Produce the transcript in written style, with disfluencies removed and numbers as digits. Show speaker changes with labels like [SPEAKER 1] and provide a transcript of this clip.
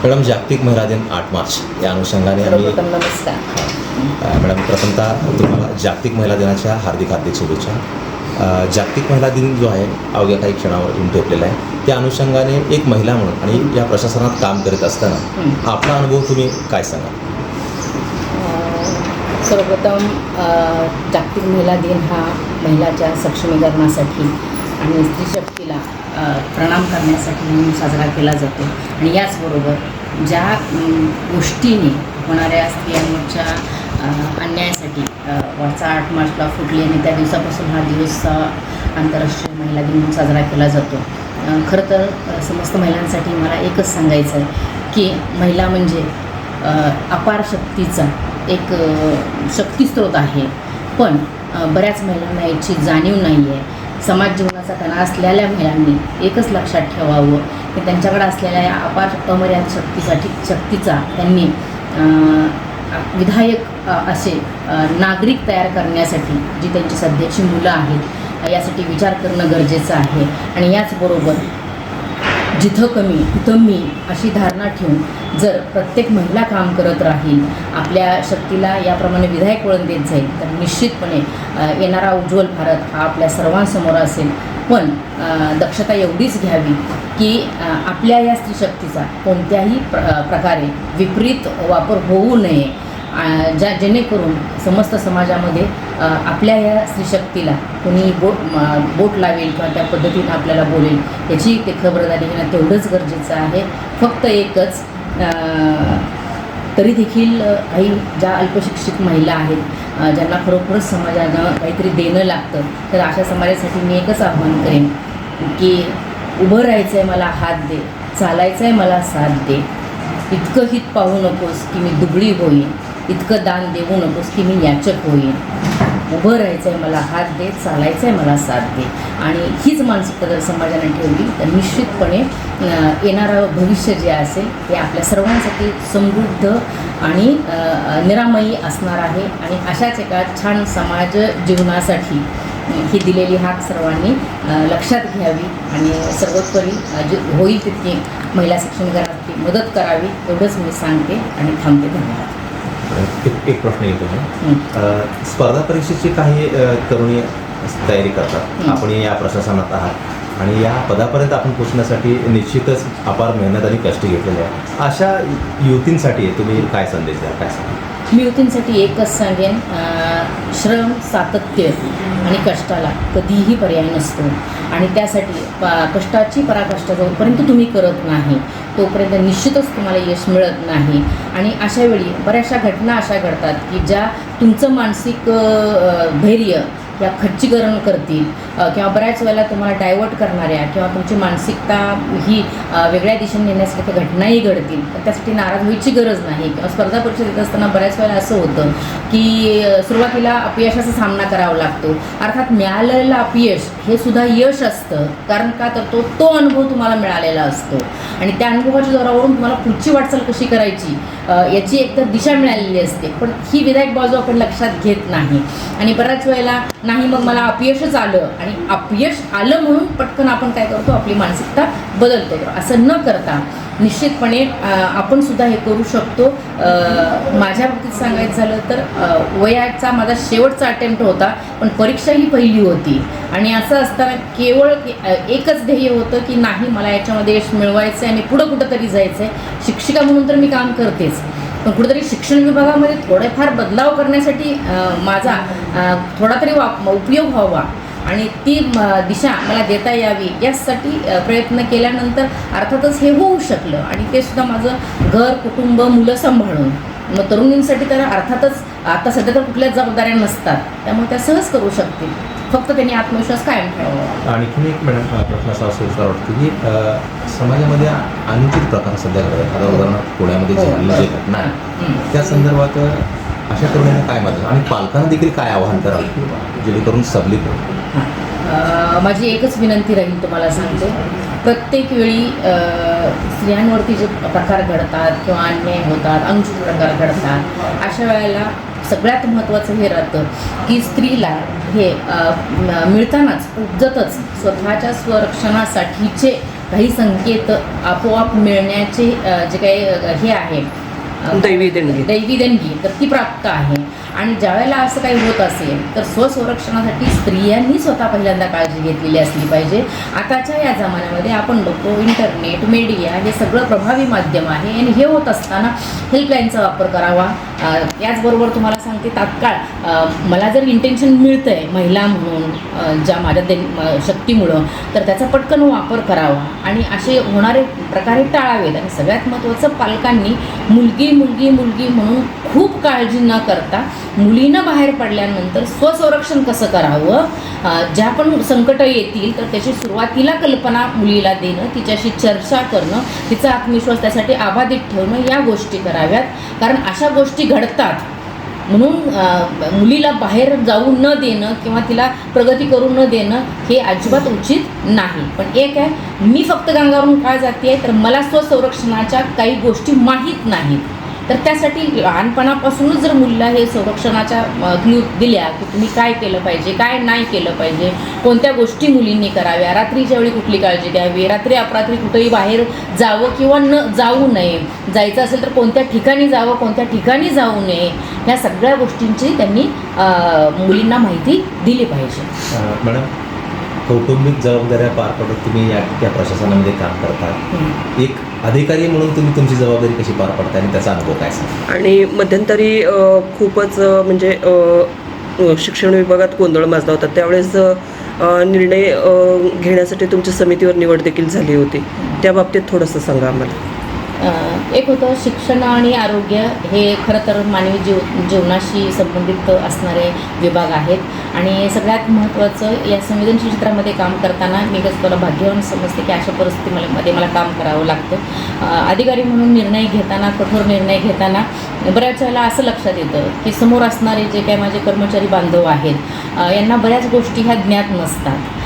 [SPEAKER 1] Madam, जागतिक महिला दिन 8 मार्च या अनुषंगाने आम्ही
[SPEAKER 2] नमस्कार
[SPEAKER 1] मॅडम, प्रथमतः तुम्हाला जागतिक महिला दिनाच्या हार्दिक हार्दिक शुभेच्छा. जागतिक महिला दिन जो आहे अवघ्या काही क्षणावर येऊन ठेपलेला आहे, त्या अनुषंगाने एक महिला म्हणून आणि या प्रशासनात काम करीत असताना आपला अनुभव तुम्ही काय सांगा?
[SPEAKER 2] सर्वप्रथम जागतिक महिला दिन हा महिलाच्या सक्षमीकरणासाठी आणि स्त्री शक्तीला प्रणाम करण्यासाठी म्हणून साजरा केला जातो. आणि याचबरोबर ज्या गोष्टीने होणाऱ्या स्त्रियांच्या अन्यायासाठी वरचा 8 मार्चला फुटली आणि त्या दिवसापासून हा दिवस आंतरराष्ट्रीय महिला दिन म्हणून साजरा केला जातो. खरं तर समस्त महिलांसाठी मला एकच सांगायचं आहे की महिला म्हणजे अपार शक्तीचा एक शक्तिस्रोत आहे. पण बऱ्याच महिलांना याची जाणीव नाही आहे. समाज जीवनाचा कणा असलेल्या महिलांनी एकच लक्षात ठेवावं की त्यांच्याकडे असलेल्या या अपार अमर्याद शक्तीचा त्यांनी विधायक असे नागरिक तयार करण्यासाठी जी त्यांची सध्याची मुलं आहेत यासाठी विचार करणं गरजेचं आहे. आणि याचबरोबर जिथं कमी तिथं मी अशी धारणा ठेवून जर प्रत्येक महिला काम करत राहील, आपल्या शक्तीला याप्रमाणे विधायक वळण देत जाईल, तर निश्चितपणे येणारा उज्ज्वल भारत हा आपल्या सर्वांसमोर असेल. पण दक्षता एवढीच घ्यावी की आपल्या या स्त्रीशक्तीचा कोणत्याही प्रकारे विपरीत वापर होऊ नये, जेणेकरून समस्त समाजामध्ये आपल्या या स्त्रीशक्तीला कोणी बोट लावेल किंवा त्या पद्धतीनं आपल्याला बोलेल याची ते खबरदारी घेणं तेवढंच गरजेचं आहे. फक्त एकच, तरी देखील काही ज्या अल्पशिक्षित महिला आहेत ज्यांना खरोखरच समाजानं काहीतरी देणं लागतं, तर अशा समाजासाठी मी एकच आव्हान करेन की उभं राहायचं आहे मला हात दे, चालायचं आहे मला साथ दे, इतकं हित पाहू नकोस की मी दुबळी होईन, इतकं दान देऊ नकोस की मी याचक होईन. उभं राहायचं आहे मला हात दे, चालायचं आहे मला साथ दे. आणि हीच मानसिकता जर समाजाने ठेवली तर निश्चितपणे येणारं भविष्य जे असेल ते आपल्या सर्वांसाठी समृद्ध आणि निरामयी असणार आहे. आणि अशाच एका छान समाज जीवनासाठी ही दिलेली हाक सर्वांनी लक्षात घ्यावी आणि सर्वोपरी होईल तितकी महिला सक्षमीकरणासाठी मदत करावी, एवढंच मी सांगते आणि थांबते. धन्यवाद.
[SPEAKER 1] एक प्रश्न येतो आहे. स्पर्धा परीक्षेची काही तरुणी तयारी करतात, आपण या प्रशासनात आहात आणि या पदापर्यंत आपण पोचण्यासाठी निश्चितच अपार मेहनत आणि कष्ट घेतलेले आहे. अशा युवतींसाठी तुम्ही काय संदेश द्या, काय सांगा?
[SPEAKER 2] मी युवतींसाठी एकच सांगेन, श्रम, सातत्य आणि कष्टाला कधीही पर्याय नसतो. आणि त्यासाठी कष्टाची पराकाष्ठा जोपर्यंत तुम्ही करत नाही तोपर्यंत निश्चितच तुम्हाला यश मिळत नाही. आणि अशा वेळी बऱ्याचशा घटना अशा घडतात की ज्या तुमचं मानसिक धैर्य या खच्चीकरण करतील किंवा बऱ्याच वेळेला तुम्हाला डायवर्ट करणाऱ्या किंवा तुमची मानसिकता ही वेगळ्या दिशेने नेण्यासाठी घटनाही घडतील. तर त्यासाठी नाराज व्हायची गरज नाही. किंवा स्पर्धा परीक्षा देत असताना बऱ्याच वेळेला असं होतं की सुरुवातीला अपयशाचा सामना करावा लागतो. अर्थात मिळालेलं अपयश हे सुद्धा यश असतं, कारण का तर तो अनुभव तुम्हाला मिळालेला असतो आणि त्या अनुभवाच्या जोरावरून तुम्हाला पुढची वाटचाल कशी करायची याची एकतर दिशा मिळालेली असते. पण ही विधायक बाजू आपण लक्षात घेत नाही. आणि बऱ्याच वेळेला नाही मग मला अपयशच आलं आणि अपयश आलं म्हणून पटकन आपण काय करतो, आपली मानसिकता बदलतो. असं न करता निश्चितपणे आपण सुद्धा हे करू शकतो. माझ्या बाबतीत सांगायचं झालं तर वयाचा माझा शेवटचा अटेम्प्ट होता, पण परीक्षा ही पहिली होती. आणि असं असताना केवळ एकच ध्येय होतं की नाही, मला याच्यामध्ये यश मिळवायचं आहे आणि पुढं कुठंतरी जायचं आहे. शिक्षिका म्हणून तर मी काम करतेच, पण कुठेतरी शिक्षण विभागामध्ये थोडेफार बदलाव करण्यासाठी माझा थोडा तरी उपयोग व्हावा आणि ती दिशा मला देता यावी यासाठी प्रयत्न केल्यानंतर अर्थातच हे होऊ शकलं. आणि ते सुद्धा माझं घर, कुटुंब, मुलं सांभाळून. मग तरुणींसाठी तर अर्थातच आता सध्या तर कुठल्याच जबाबदाऱ्या नसतात, त्यामुळे त्या सहज करू शकतील. फक्त त्यांनी आत्मविश्वास कायम ठेवावा.
[SPEAKER 1] आणखीन एक मॅडम प्रश्न असा असं वाटतं की समाजामध्ये अनुचित प्रकार सध्या घडतात. आता उदाहरणार्थ पुण्यामध्ये झालेली जी घटना आहे त्या संदर्भात अशा तरुणांना काय मदत आणि पालकांना देखील काय आवाहन कराल जेणेकरून सबलीक होईल?
[SPEAKER 2] माझी एकच विनंती राहील, तुम्हाला सांगते, प्रत्येक वेळी स्त्रियांवरती जे प्रकार घडतात किंवा अन्याय होतात, अनुचित प्रकार घडतात, अशा वेळेला सगळ्यात महत्त्वाचं हे राहतं की स्त्रीला हे मिळतानाच उपजतच स्वतःच्या स्वरक्षणासाठीचे काही संकेत आपोआप मिळण्याचे जे काही हे आहे
[SPEAKER 3] दैवी
[SPEAKER 2] देणगी तर ती प्राप्त आहे. आणि ज्यावेळेला असं काही होत असेल तर स्वसंरक्षणासाठी स्त्रियांनी स्वतः पहिल्यांदा काळजी घेतलेली असली पाहिजे. आताच्या या जमान्यामध्ये आपण बघतो इंटरनेट, मीडिया हे सगळं प्रभावी माध्यम आहे आणि हे होत असताना हेल्पलाईनचा वापर करावा. याचबरोबर तुम्हाला सांगते, तात्काळ मला जर इंटेन्शन मिळतं आहे महिला म्हणून ज्या माझ्या शक्तीमुळं, तर त्याचा पटकन वापर करावा आणि असे होणारे प्रकारे टाळावेत. आणि सगळ्यात महत्त्वाचं, पालकांनी मुलगी म्हणून खूप काळजी न करता मुलीनं बाहेर पडल्यानंतर स्वसंरक्षण कसं करावं, ज्या पण संकटं येतील तर त्याची सुरुवातीला कल्पना मुलीला देणं, तिच्याशी चर्चा करणं, तिचा आत्मविश्वास त्यासाठी अबाधित ठेवणं, या गोष्टी कराव्यात. कारण अशा गोष्टी घडतात म्हणून मुलीला बाहेर जाऊ न देणं किंवा तिला प्रगती करू न देणं हे अजिबात उचित नाही. पण एक आहे, मी फक्त गंगावरून का जाते तर मला स्वसंरक्षणाच्या काही गोष्टी माहीत नाहीत, तर त्यासाठी लहानपणापासूनच जर मुलीला हे संरक्षणाच्या क्ल्यू दिल्या की तुम्ही काय केलं पाहिजे, काय नाही केलं पाहिजे, कोणत्या गोष्टी मुलींनी कराव्या, रात्रीच्या वेळी कुठली काळजी घ्यावी, रात्री अपरात्री कुठेही बाहेर जावं किंवा न जाऊ नये, जायचं असेल तर कोणत्या ठिकाणी जावं, कोणत्या ठिकाणी जाऊ नये, ह्या सगळ्या गोष्टींची त्यांनी मुलींना माहिती दिली पाहिजे.
[SPEAKER 1] मॅडम, कौटुंबिक जबाबदाऱ्या पार पडत तुम्ही या प्रशासनामध्ये काम करता, एक अधिकारी म्हणून तुम्ही तुमची जबाबदारी कशी पार पडता आणि त्याचा अनुभव काय सांगा?
[SPEAKER 3] आणि मध्यंतरी खूपच म्हणजे शिक्षण विभागात गोंधळ माजला होता. त्यावेळेस निर्णय घेण्यासाठी तुमच्या समितीवर निवड देखील झाली होती. त्या बाबतीत थोडंसं सांगा आम्हाला.
[SPEAKER 2] एक होतं, शिक्षण आणि आरोग्य हे खरं तर मानवी जीवनाशी संबंधित असणारे विभाग आहेत आणि सगळ्यात महत्त्वाचं, या संवेदनशील क्षेत्रामध्ये काम करताना मी कसं भाग्यवान समजते की अशा परिस्थितीमध्ये मला काम करावं लागतं. अधिकारी म्हणून निर्णय घेताना, कठोर निर्णय घेताना बऱ्याच वेळेला असं लक्षात येतं की समोर असणारे जे काही माझे कर्मचारी बांधव आहेत यांना बऱ्याच गोष्टी ह्या ज्ञात नसतात